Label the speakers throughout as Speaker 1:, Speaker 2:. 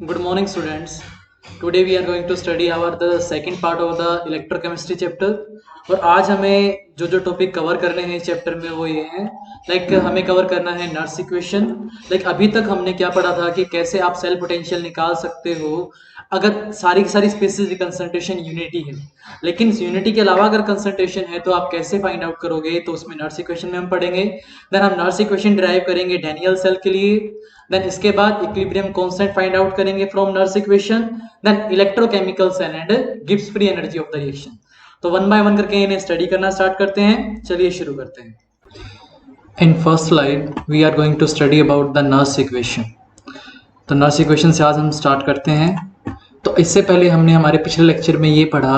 Speaker 1: Good morning, students. Today we are going to study the second part of the electrochemistry chapter. और आज हमें जो topic cover करने हैं इस चैप्टर में वो ये हैं हमें कवर करना है नर्स इक्वेशन। अभी तक हमने क्या पढ़ा था कि कैसे आप सेल पोटेंशियल निकाल सकते हो अगर सारी की सारी स्पेसिस की कंसंट्रेशन यूनिटी है, लेकिन यूनिटी के अलावा अगर कंसंट्रेशन है तो आप कैसे फाइंड आउट करोगे, तो उसमें नर्स इक्वेशन में हम पढ़ेंगे। देन हम नर्स इक्वेशन डिराइव करेंगे डैनियल सेल के लिए। देन इसके बाद इक्विलिब्रियम कांस्टेंट फाइंड आउट करेंगे from Nernst equation. Then electrochemical cell and Gibbs free energy of the reaction. तो वन बाय वन करके इन्हें स्टडी करना स्टार्ट करते हैं। चलिए शुरू करते हैं। In first slide we are going to study about the Nernst equation. तो नर्स इक्वेशन से आज हम स्टार्ट करते हैं। तो इससे पहले हमने हमारे पिछले लेक्चर में ये पढ़ा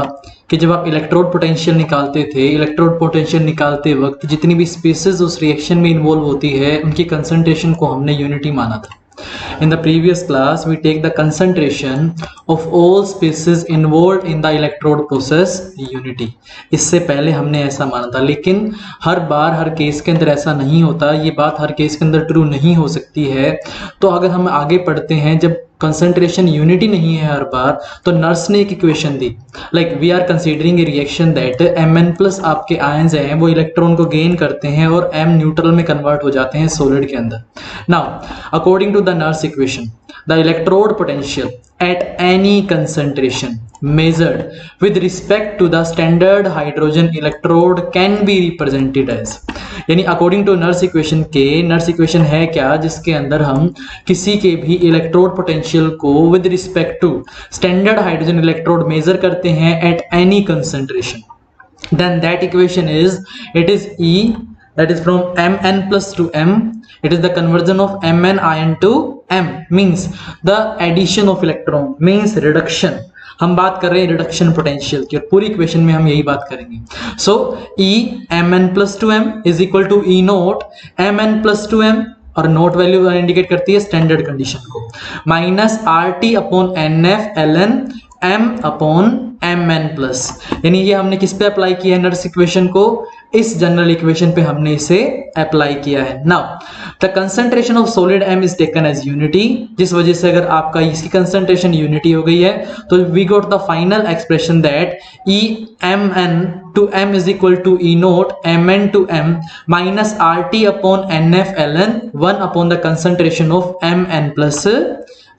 Speaker 1: कि जब आप इलेक्ट्रोड पोटेंशियल निकालते थे, इलेक्ट्रोड पोटेंशियल निकालते वक्त जितनी भी स्पीसीज उस रिएक्शन में इन्वॉल्व होती है उनकी कंसंट्रेशन को हमने यूनिटी माना था। In the previous class, we take the concentration of all species involved in the electrode process unity. इससे पहले हमने ऐसा माना था, लेकिन हर बार हर केस के अंदर ऐसा नहीं होता। ये बात हर केस के अंदर ट्रू नहीं हो सकती है। तो अगर हम आगे पढ़ते हैं, जब कंसंट्रेशन यूनिटी नहीं है हर बार, तो नर्स ने एक इक्वेशन दी, we are considering a reaction that Mn plus आपके आयंस हैं वो इलेक्ट्रॉन को गेन करते हैं और M न्यूट्रल में कन्वर्ट हो जाते हैं सॉलिड के अंदर। Now according to the Nernst equation, the electrode potential at any concentration measured with respect to the standard hydrogen electrode can be represented as, यानी अकॉर्डिंग टू नर्स इक्वेशन के, Nernst equation है क्या जिसके अंदर हम किसी के भी इलेक्ट्रोड पोटेंशियल को with respect to standard hydrogen electrode measure करते हैं at any concentration, then that equation is E, that is from Mn plus to M. It is the conversion of Mn ion to M, means the addition of electron, means reduction. हम बात कर रहे हैं reduction potential की और पूरी equation में हम यही बात करेंगे। सो E Mn plus to M is equal to E note Mn plus to M, और नोट वैल्यू इंडिकेट करती है स्टैंडर्ड कंडीशन को, minus RT upon NF ln M upon Mn plus, यानी ये हमने किस पे अप्लाई किया है नर्स इक्वेशन को, इस जनरल इक्वेशन पे हमने इसे अप्लाई किया है। Now the concentration of solid M is taken as unity, जिस वजह से अगर आपका इसकी कंसंट्रेशन यूनिटी हो गई है तो we got the final expression that E Mn to M is equal to E naught Mn to M minus RT upon NF ln 1 upon the concentration of Mn plus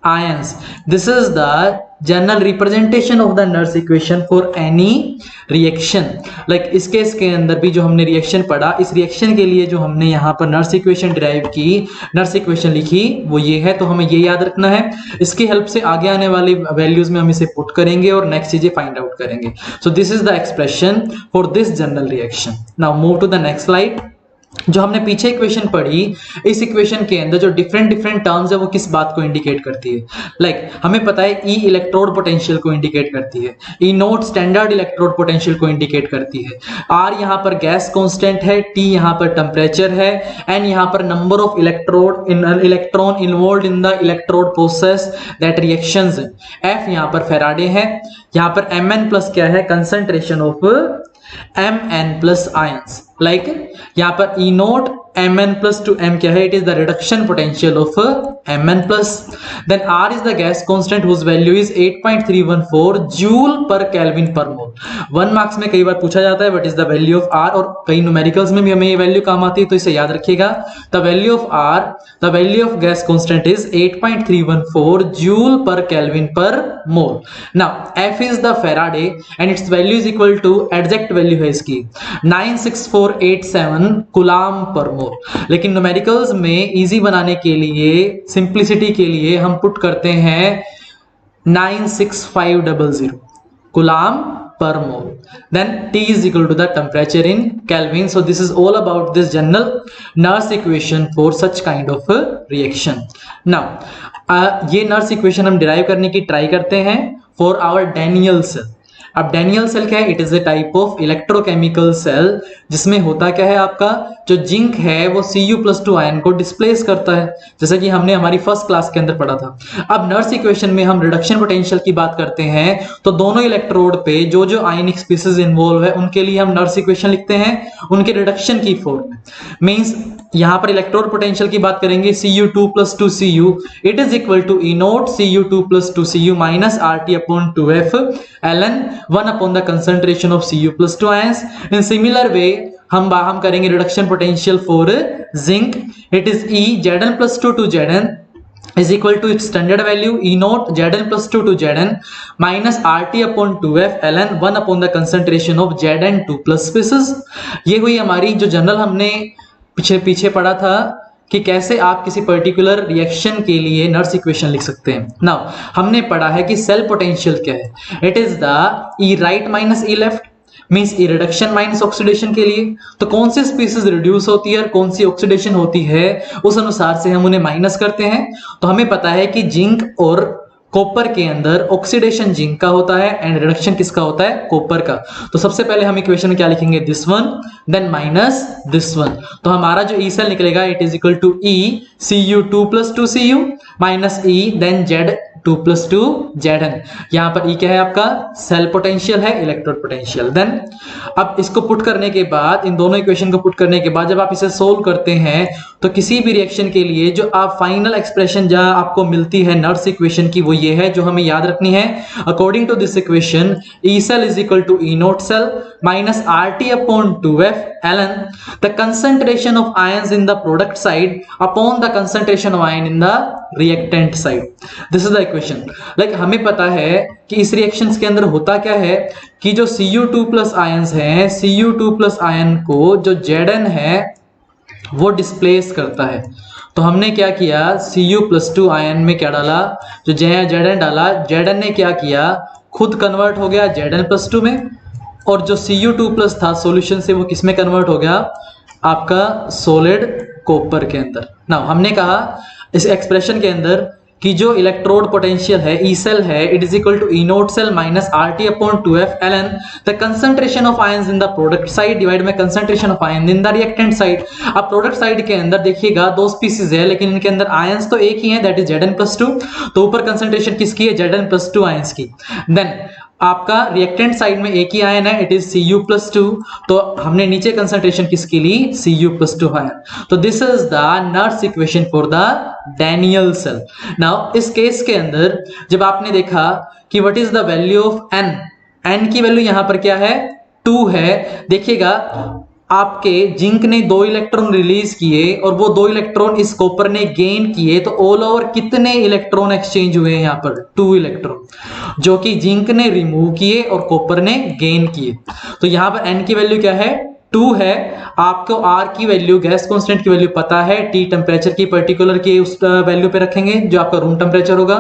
Speaker 1: ions. This is the general representation of the Nernst equation for any reaction. इस case के अंदर भी जो हमने reaction पढ़ा, इस reaction के लिए जो हमने यहाँ पर नर्स इक्वेशन डिराइव की, नर्स इक्वेशन लिखी, वो ये है। तो हमें ये याद रखना है। इसकी हेल्प से आगे आने वाली वैल्यूज में हम इसे पुट करेंगे और नेक्स्ट चीजें फाइंड आउट करेंगे। So this is the expression for this general reaction. Now move to the next slide. जो हमने पीछे इक्वेशन पढ़ी, इस इक्वेशन के अंदर जो डिफरेंट टर्म्स है वो किस बात को इंडिकेट करती है। हमें पता है E इलेक्ट्रोड पोटेंशियल को इंडिकेट करती है, E note standard electrode potential को इंडिकेट करती है, R यहाँ पर गैस कांस्टेंट है, T यहाँ पर टेम्परेचर है, N यहाँ पर number of electron involved in the electrode process that reactions, F यहाँ पर फेराडे है, यहाँ पर Mn प्लस क्या है, concentration of Mn plus ions. यहाँ पर E note Mn plus to M क्या है, it is the reduction potential of Mn plus. Then R is the gas constant whose value is 8.314 joule per Kelvin per mole. 1 marks में कई बार पूछा जाता है what is the value of R, और कई numericals में भी हमें ये वैल्यू काम आती है, तो इसे याद रखिएगा। The value of R, the value of gas constant is 8.314 joule per Kelvin per mole. Now F is the Faraday and its value is equal to, exact value है इसकी 96487 कूलाम पर मोल। लेकिन न्यूमेरिकल्स में इजी बनाने के लिए, simplicity के लिए हम पुट करते हैं 96500 coulomb per mole. Then T is equal to the temperature in Kelvin. So this is all about this general Nernst equation for such kind of a reaction. Now ये Nernst equation हम derive करने की try करते हैं for our Daniell cell. अब Daniell cell क्या है? It is a type of electrochemical cell जिसमें होता क्या है आपका जो जिंक है वो Cu+2 आयन को डिस्प्लेस करता है, जैसे कि हमने हमारी फर्स्ट क्लास के अंदर पढ़ा था। अब नर्स इक्वेशन में हम रिडक्शन पोटेंशियल की बात करते हैं तो दोनों इलेक्ट्रोड पे जो जो आयनिक स्पीसीज इन्वॉल्व है उनके लिए हम नर्स इक्वेशन लिखते हैं उनके रिडक्शन की फॉर्म में। मींस यहां पर इलेक्ट्रोड पोटेंशियल की बात करेंगे Cu2+2Cu, it is equal to E0 Cu2+2Cu minus RT/2F ln 1 upon the concentration of Cu+2 ions। in similar way हम करेंगे reduction potential for zinc, it is E Zn+2 to Zn is equal to its standard value E0 Zn+2 to Zn minus RT/2F ln 1 upon the concentration of Zn2+ species। ये हुई हमारी जो general हमने पीछे पढ़ा था कि कैसे आप किसी पर्टिकुलर रिएक्शन के लिए नर्स इक्वेशन लिख सकते हैं। नाउ हमने पढ़ा है कि सेल पोटेंशियल क्या है, it is the E right minus E left, means E reduction minus oxidation के लिए। तो कौन सी स्पीसीज रिड्यूस होती है और कौन सी ऑक्सीडेशन होती है उस अनुसार से हम उन्हें माइनस करते हैं। तो हमें पता है कि जिंक और कॉपर के अंदर ऑक्सीडेशन जिंक का होता है एंड रिडक्शन किसका होता है? कॉपर का। तो सबसे पहले हम इक्वेशन में क्या लिखेंगे? This one then minus this one. तो हमारा जो ई सेल निकलेगा it is equal to E Cu2+2Cu minus E then Z2+2 Zn। यहां पर E क्या है आपका? सेल पोटेंशियल है, इलेक्ट्रोड पोटेंशियल। देन अब इसको पुट करने के बाद, इन दोनों इक्वेशन को पुट करने के बाद जब आप इसे सोल्व करते हैं तो किसी भी रिएक्शन के लिए जो आप फाइनल एक्सप्रेशन जहां आपको मिलती है नर्स इक्वेशन की वो ये है जो हमें याद रखनी है। According to this equation E cell is equal to E0 cell minus RT/2F ln the concentration of ions in the product side upon the concentration of ion in the reactant side। this is the equation। like हमें पता है कि इस reactions के अंदर होता क्या है कि जो Cu2+ आयंस हैं, Cu2+ आयन को जो Zn है वो डिस्प्लेस करता है। तो हमने क्या किया, Cu+2 आयन में क्या डाला, जो Zn डाला, Zn ने क्या किया, खुद कन्वर्ट हो गया Zn+2 में, और जो Cu2+ था सॉल्यूशन से वो किस में कन्वर्ट हो गया, आपका सॉलिड कॉपर के अंदर। नाउ हमने कहा इस एक्सप्रेशन के अंदर कि जो इलेक्ट्रोड पोटेंशियल है ई सेल है it is equal to E0 cell minus RT/2F ln the concentration of ions in the product side divide by concentration of ion in the reactant side. अब product side के अंदर देखिएगा दो species है लेकिन इनके अंदर आयंस तो एक ही है, दैट इज Zn+2। तो ऊपर कंसंट्रेशन किसकी है, Zn+2 आयंस की। देन आपका रिएक्टेंट साइड में एक ही आयन है, इट इज Cu+2। तो हमने नीचे कंसंट्रेशन किसकी ली, Cu+2 आयन। तो this is the Nernst equation for the Daniell cell. Now इस केस के अंदर जब आपने देखा कि what is the value of n की वैल्यू यहां पर क्या है, 2 है। देखिएगा आपके जिंक ने 2 इलेक्ट्रॉन रिलीज किए और वो 2 इलेक्ट्रॉन इस कॉपर ने गेन किए, तो ऑल ओवर कितने इलेक्ट्रॉन एक्सचेंज हुए हैं यहाँ पर, 2 इलेक्ट्रॉन, जो कि जिंक ने रिमूव किए और कॉपर ने गेन किए। तो यहाँ पर n की वैल्यू क्या है, 2 है। आपको R की वैल्यू, गैस कांस्टेंट की वैल्यू पता है, T टेम्परेचर की पर्टिकुलर की उस वैल्यू पे रखेंगे जो आपका रूम टेम्परेचर होगा।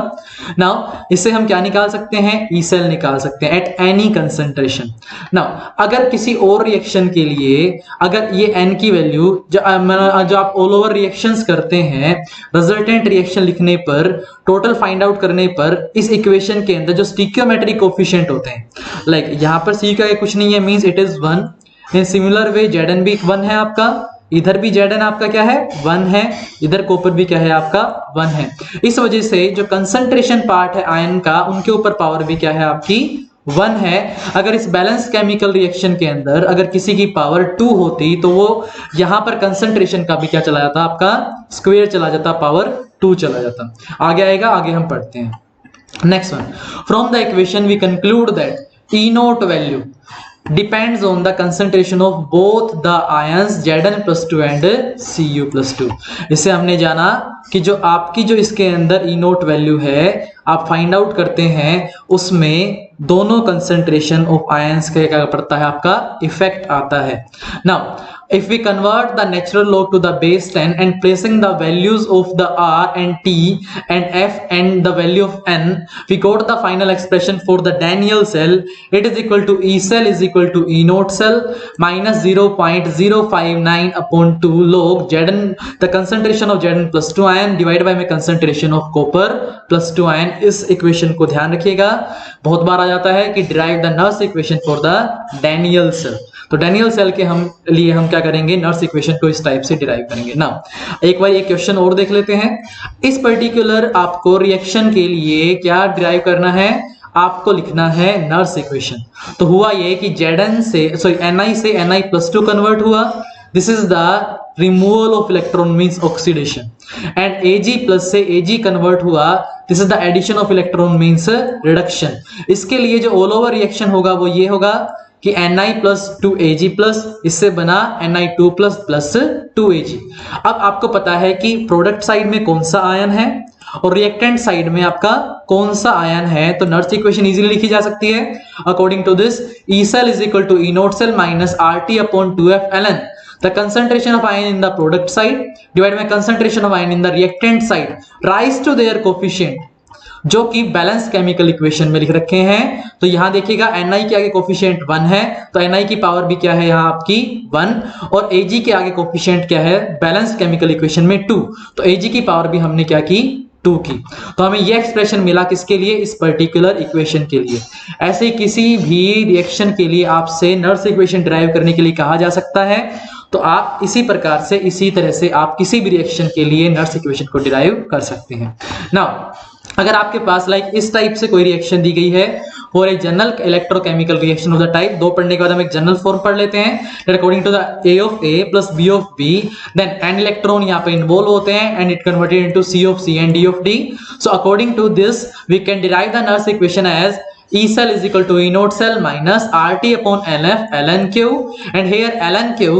Speaker 1: नाउ इससे हम क्या निकाल सकते हैं, ई सेल निकाल सकते हैं एट एनी कंसंट्रेशन। नाउ अगर किसी और रिएक्शन के लिए अगर ये n की वैल्यू जो आप ऑल ओवर रिएक्शंस करते हैं, रिजल्टेंट रिएक्शन लिखने पर, टोटल फाइंड आउट करने पर, इस इक्वेशन के अंदर जो स्टिकियोमेट्रिक कोफिशिएंट होते हैं, लाइक यहाँ पर C का कुछ नहीं है, means it is 1। In similar way Zn भी 1 है आपका, इधर भी Zn आपका क्या है, 1 है, इधर कॉपर भी क्या है आपका 1 है। इस वजह से जो कंसंट्रेशन पार्ट है आयन का, उनके ऊपर पावर भी क्या है आपकी 1 है। अगर इस बैलेंस केमिकल रिएक्शन के अंदर अगर किसी की पावर 2 होती तो वो यहां पर कंसंट्रेशन का भी क्या चला जाता, आपका स्क्वायर चला जाता, पावर 2 चला जाता। आगे आएगा, आगे हम पढ़ते हैं। Next one, from the equation we conclude that E0 value depends on the concentration of both the ions Zn+2 and Cu+2। इससे हमने जाना कि जो आपकी जो इसके अंदर E0 वैल्यू है आप फाइंड आउट करते हैं, उसमें दोनों कंसंट्रेशन ऑफ आयंस का क्या पड़ता है, आपका इफेक्ट आता है। Now if we convert the natural log to the base 10 and placing the values of the R and T and F and the value of N, we got the final expression for the Daniell cell. It is equal to E cell is equal to E0 cell minus 0.059 upon 2 log Zn, the concentration of Zn+2 ion divided by my concentration of copper+2 ion। इस equation को ध्यान रखिएगा, बहुत बार कहा जाता है कि derive the Nernst equation for the Daniell cell. तो डैनियल सेल के हम क्या करेंगे, नर्स इक्वेशन को इस टाइप से डिराइव करेंगे ना। एक बार एक क्वेश्चन और देख लेते हैं। इस पर्टिकुलर आपको रिएक्शन के लिए क्या डिराइव करना है, आपको लिखना है नर्स इक्वेशन। तो हुआ ये कि Zn से Ni से Na+2 कन्वर्ट हुआ, this is the removal of electron means oxidation, and Ag+ से Ag कन्वर्ट हुआ, this is the addition of electron means reduction. इसके लिए जो ऑल ओवर रिएक्शन होगा वो ये होगा कि Ni+2Ag+, इससे बना Ni2+ + 2Ag। अब आपको पता है कि प्रोडक्ट साइड में कौन सा आयन है और रिएक्टेंट साइड में आपका कौन सा आयन है, तो नर्स इक्वेशन इजीली लिखी जा सकती है according to this. E cell is equal to E naught cell minus RT/2F ln the concentration of ion in the product side divided by concentration of ion in the reactant side rise to their coefficient, जो कि balance chemical equation में लिख रखे हैं। तो यहां देखिएगा Ni के आगे कोफिशिएंट 1 है, तो Ni की पावर भी क्या है यहाँ आपकी 1, और Ag के आगे कोफिशिएंट क्या है बैलेंस केमिकल इक्वेशन में 2, तो Ag की पावर भी हमने क्या की 2 की। तो हमें ये एक्सप्रेशन मिला किसके लिए, इस पर्टिकुलर इक्वेशन के लिए। ऐसे किसी भी रिएक्शन के लिए आपसे नर्स इक्वेशन डिराइव करने के लिए कहा जा सकता है, तो आप इसी प्रकार से इसी तरह से आप किसी भी रिएक्शन के लिए नर्स इक्वेशन को डिराइव कर सकते हैं। नाउ अगर आपके पास लाइक इस टाइप से कोई रिएक्शन दी गई है for a general electrochemical reaction of the type, दो पढ़ने के बाद हम एक जनरल फॉर्म पढ़ लेते हैं। According to the A of A plus B of B, then n electron यहाँ पे इन्वॉल्व होते हैं and it converted into C of C and D of D। So according to this we can derive the Nernst equation as E cell is equal to E naught cell minus RT/LF ln Q, and here ln Q,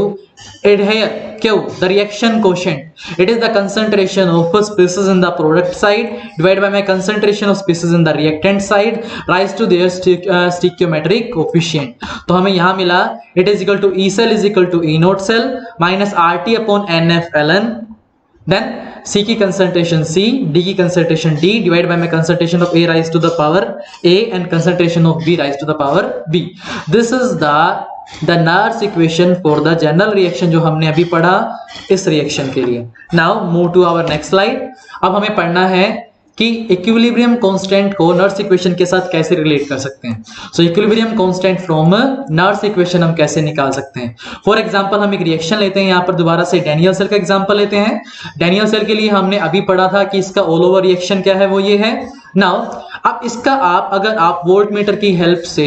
Speaker 1: and here Q, the reaction quotient, it is the concentration of species in the product side divided by my concentration of species in the reactant side rise to their stoichiometric coefficient। तो हमें यहाँ मिला it is equal to E cell is equal to E naught cell minus RT/NF ln, then C की concentration C, D की concentration D divided by my concentration of A rise to the power A and concentration of B rise to the power B। This is the nurse equation for the general reaction जो हमने अभी पढ़ा इस reaction के लिए। Now move to our next slide। अब हमें पढ़ना है कि इक्विलिब्रियम कांस्टेंट को नर्स इक्वेशन के साथ कैसे रिलेट कर सकते हैं। सो equilibrium constant from Nernst equation हम कैसे निकाल सकते हैं। फॉर एग्जांपल हम एक रिएक्शन लेते हैं, यहाँ पर दोबारा से डैनियल सेल का एग्जांपल लेते हैं। डैनियल सेल के लिए हमने अभी पढ़ा था कि इसका ऑल ओवर रिएक्शन क्या है, वो ये है। नाउ अब इसका अगर आप वोल्टमीटर की हेल्प से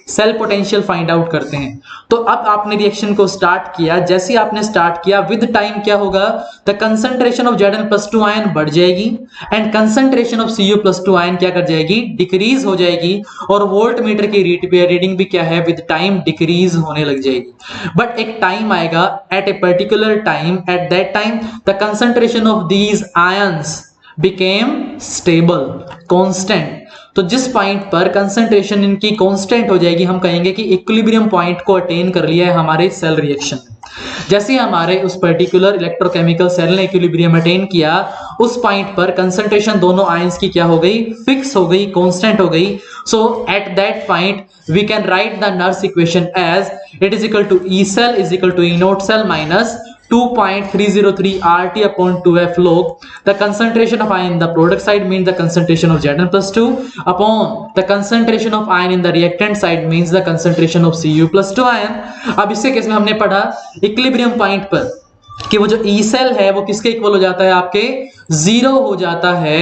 Speaker 1: सेल पोटेंशियल फाइंड आउट करते हैं, तो अब आपने रिएक्शन को स्टार्ट किया, जैसे आपने स्टार्ट किया विद टाइम क्या होगा, the concentration of Zn+2 ion बढ़ जाएगी and concentration of Cu+2 ion क्या कर जाएगी, डिक्रीज हो जाएगी, और वोल्टमीटर की रीडिंग भी क्या है विद टाइम डिक्रीज होने लग जाएगी। बट एक टाइम आएगा, at a particular time, at that time the concentration of these ions became stable, constant। तो जिस पॉइंट पर कंसंट्रेशन इनकी कांस्टेंट हो जाएगी, हम कहेंगे कि इक्विलिब्रियम पॉइंट को अटेन कर लिया है हमारे सेल रिएक्शन में। जैसे हमारे उस पर्टिकुलर इलेक्ट्रोकेमिकल सेल ने इक्विलिब्रियम अटेन किया, उस पॉइंट पर कंसंट्रेशन दोनों आयंस की क्या हो गई, फिक्स हो गई, कांस्टेंट हो गई। So at that point we can write the Nernst equation as it is equal to E cell is equal to E naught cell minus 2.303 RT/2F log। The concentration of ion in the product side means the concentration of Zn+2 upon the concentration of ion in the reactant side means the concentration of Cu+2 ion। अब इससे case में हमने पढ़ा equilibrium point पर कि वो जो E cell है वो किसके इक्वल हो जाता है, आपके 0 हो जाता है।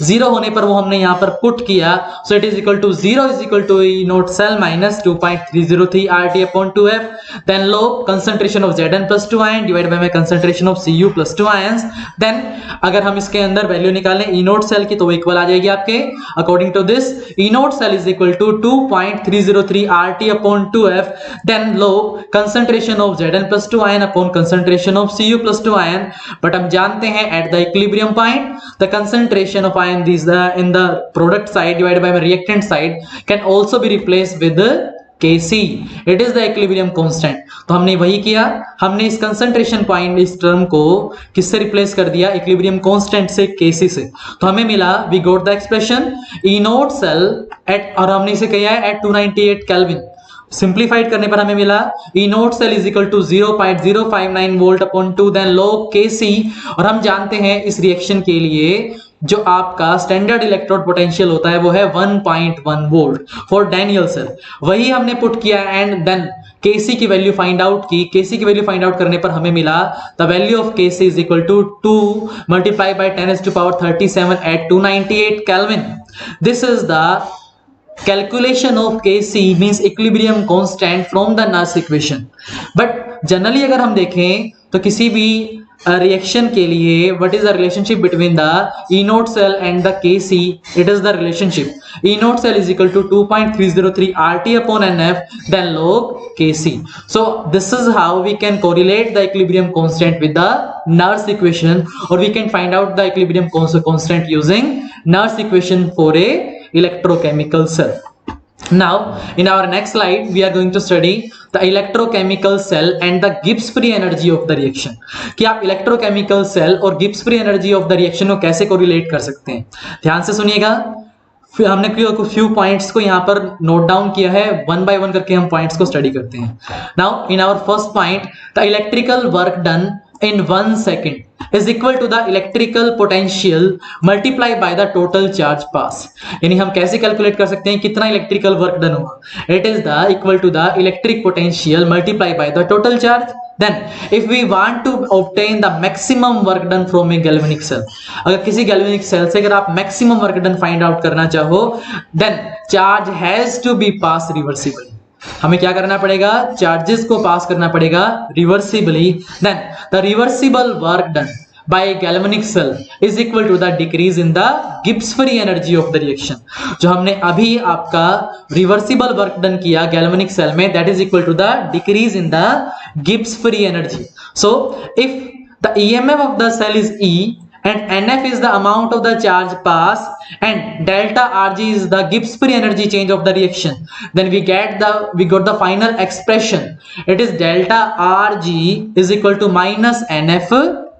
Speaker 1: 0 होने पर वो हमने यहाँ पर पुट किया, so it is equal to 0 is equal to E naught cell minus 2.303 RT/2F, then log concentration of Zn+2 ion divided by concentration of Cu+2 ions. Then अगर हम इसके अंदर वैल्यू निकालें E naught cell की, तो वो equal आ जाएगी आपके according to this E naught cell is equal to 2.303 RT/2F, then log concentration of Zn+2 ion upon concentration of Cu+2 ion. But हम जानते हैं at the equilibrium point the concentration of ion in the product side divided by my reactant side can also be replaced with Kc, it is the equilibrium constant। तो हमने वही किया, हमने इस concentration point इस टर्म को किससे replace कर दिया, इक्विलिब्रियम कांस्टेंट से, Kc से। तो हमें मिला we got the expression E naught cell at, और हमने इसे किया है at 298 केल्विन। सिंप्लीफाइड करने पर हमें मिला E naught cell is equal to 0.059 volt upon 2 then log Kc। और हम जानते हैं इस रिएक्शन के लिए जो आपका स्टैंडर्ड इलेक्ट्रोड पोटेंशियल होता है वो है 1.1 वोल्ट फॉर डैनियल सेल, वही हमने पुट किया एंड देन Kc की वैल्यू फाइंड आउट की। Kc की वैल्यू फाइंड आउट करने पर हमें मिला the value of Kc is equal to 2 multiply by 10⁻37 at 298 kelvin. This is the calculation of Kc means equilibrium constant from the Nernst equation। But generally अगर हम देखें तो किसी भी रिएक्शन के लिए what is the relationship between the E naught cell and the Kc, it is the relationship E naught cell is equal to 2.303 RT upon NF then log Kc। So this is how we can correlate the equilibrium constant with the Nernst equation, or we can find out the equilibrium constant using Nernst equation for a electrochemical cell। Now in our next slide we are going to study the electrochemical cell and the Gibbs free energy of the reaction, कि आप electrochemical cell और Gibbs free energy of the reaction को कैसे correlate कर सकते हैं। ध्यान से सुनिएगा, फिर हमने फ्यू पॉइंट्स को यहाँ पर नोट डाउन किया है, वन बाय वन करके हम पॉइंट्स को स्टडी करते हैं। Now in our first point, the electrical work done in 1 second is equal to the electrical potential multiplied by the total charge pass। यानी हम कैसे कैलकुलेट कर सकते हैं कितना इलेक्ट्रिकल वर्क डन हुआ, it is the equal to the electric potential multiply by the total charge. Then if we want to obtain the maximum work done from a galvanic cell, अगर किसी galvanic cell से अगर आप maximum work done find out करना चाहो, then charge has to be pass reversibly. हमें क्या करना पड़ेगा, चार्जेस को पास करना पड़ेगा reversibly. Then the reversible work done by galvanic cell is equal to the decrease in the Gibbs free energy of the reaction. जो हमने अभी आपका रिवर्सिबल वर्क डन किया गैल्वेनिक सेल में, that is equal to the decrease in the Gibbs free energy. So if the EMF of the cell is E and NF is the amount of the charge pass and delta Rg is the Gibbs free energy change of the reaction, then we got the final expression, it is delta Rg is equal to minus NF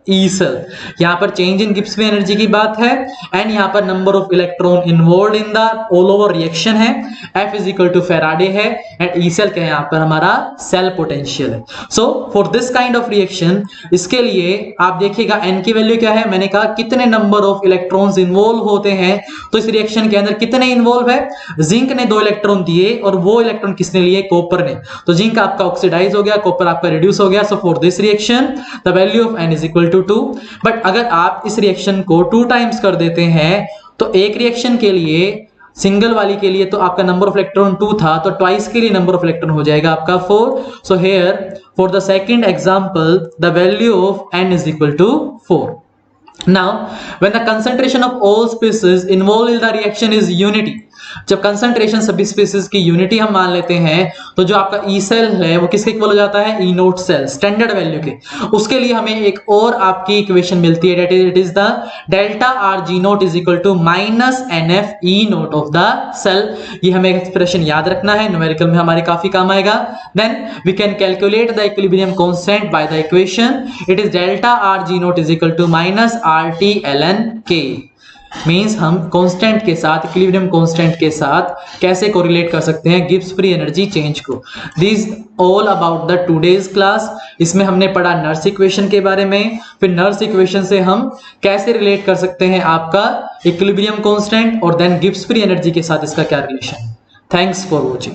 Speaker 1: E cell। यहाँ पर change in Gibbs free energy की बात है and यहाँ पर number of electron involve in the all over reaction है, F is equal to Faraday है and E cell क्या है, यहाँ पर हमारा सेल पोटेंशियल है। So for this kind of reaction, इसके लिए आप देखिएगा N की वैल्यू क्या है, मैंने कहा कितने नंबर ऑफ इलेक्ट्रॉन्स इन्वॉल्व होते हैं, तो इस रिएक्शन के अंदर कितने इन्वॉल्व है, जिंक ने 2 इलेक्ट्रॉन दिए और वो इलेक्ट्रॉन किसने लिए, कॉपर ने। तो जिंक आपका ऑक्सीडाइज हो गया, कॉपर आपका रिड्यूस हो गया। So for this reaction the value of N is equal to 2। But अगर आप इस रिएक्शन को 2 टाइम्स कर देते हैं तो एक रिएक्शन के लिए, सिंगल वाली के लिए तो आपका नंबर ऑफ इलेक्ट्रॉन 2 था, तो ट्वाइस के लिए नंबर ऑफ इलेक्ट्रॉन हो जाएगा आपका 4। So here for the second example the value of N is equal to 4। Now when the concentration of all species involved in the reaction is unity, जब concentration सभी species की unity हम मान लेते हैं तो जो आपका ई सेल है वो किसके इक्वल हो जाता है, ई नोट सेल, स्टैंडर्ड वैल्यू के। उसके लिए हमें एक और आपकी इक्वेशन मिलती है, that it is the delta R G naught is equal to minus N F E naught of the cell. ये हमें एक्सप्रेशन याद रखना है, न्यूमेरिकल में हमारे काफी काम आएगा। Then we can calculate the equilibrium constant by the equation, it is delta R G naught is equal to minus R T L N K. Means हम कांस्टेंट के साथ, इक्विलिब्रियम कांस्टेंट के साथ कैसे कोरिलेट कर सकते हैं गिब्स फ्री एनर्जी चेंज को। This all about the today's class. इसमें हमने पढ़ा नर्स इक्वेशन के बारे में, फिर नर्स इक्वेशन से हम कैसे रिलेट कर सकते हैं आपका इक्विलिब्रियम कांस्टेंट, और देन गिब्स फ्री एनर्जी के साथ इसका क्या रिलेशन है। Thanks for watching.